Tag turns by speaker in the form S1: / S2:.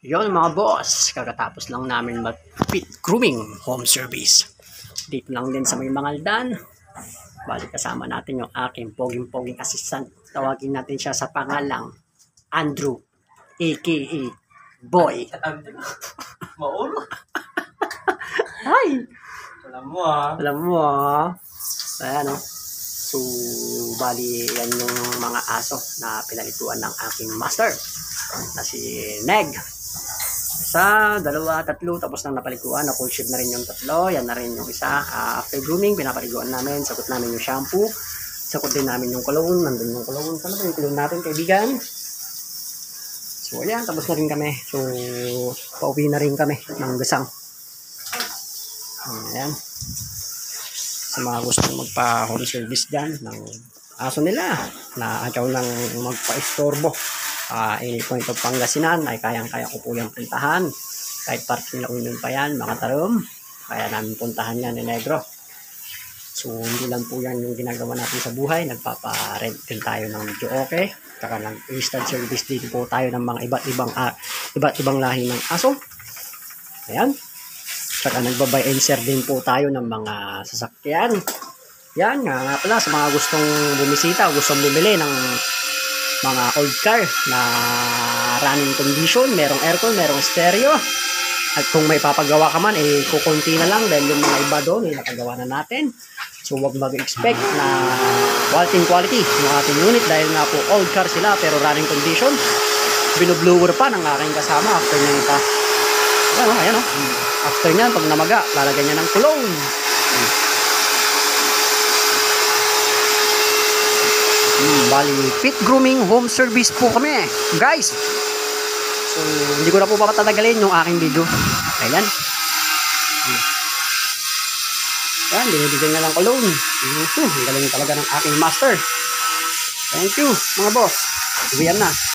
S1: Yon mga boss, kakatapos lang namin mag-pit grooming home service. Dito lang din sa may Mangaldan. Bali kasama natin yung aking poging-poging assistant. Tawagin natin siya sa pangalang Andrew, aka Boy.
S2: Maulo.
S1: Hi!
S2: Alam mo ah.
S1: Alam mo ah. Ayan o. So, bali yan yung mga aso na pinaliguan ng aking master na si Neg. Isa, dalawa, tatlo, tapos nang napaliguan, na full shift na rin yung tatlo. Yan na rin yung isa. After grooming, pinapaliguan namin, sagot namin yung shampoo, sagot din namin yung cologne, nandun yung cologne. Saan ba yung cologne natin, kaibigan? So, ayan, tapos na rin kami. So, pauwi na rin kami ng Gasang. Ayan. Sa mga gustong magpa-home service dyan ng aso nila na ayaw nang magpa-istorbo. Any point of Pangasinan ay kayang-kaya ko po yung puntahan. Kahit parking La Union pa yan, mga tarom. Kaya namin puntahan yan ni Negro. So, hindi lang po yan yung ginagawa natin sa buhay. Nagpapa-rent din tayo ng medyo okay. Saka nag-instant service din po tayo ng mga iba't ibang lahi ng aso. Ayan. Saka nagba-buy and sell din po tayo ng mga sasakyan. Yan nga pala sa mga gustong bumisita o gustong bumili ng mga old car na running condition, merong aircon, merong stereo. At kung may papagawa ka man, kukunti na lang dahil yung mga iba doon, nakagawa na natin. So wag mag-expect na quality yung ating unit dahil nga po old car sila pero running condition. Binublower pa ng aking kasama after nito. Ayan o. After nyan, pag namaga, lalagyan niya ng cologne. Bali, pit grooming home service po kami, guys. So, hindi ko na po papatatagalin yung aking video. Ayan. Ayan, binibigyan niya ng cologne. Galing talaga ng aking master. Thank you, mga boss. Uwian na.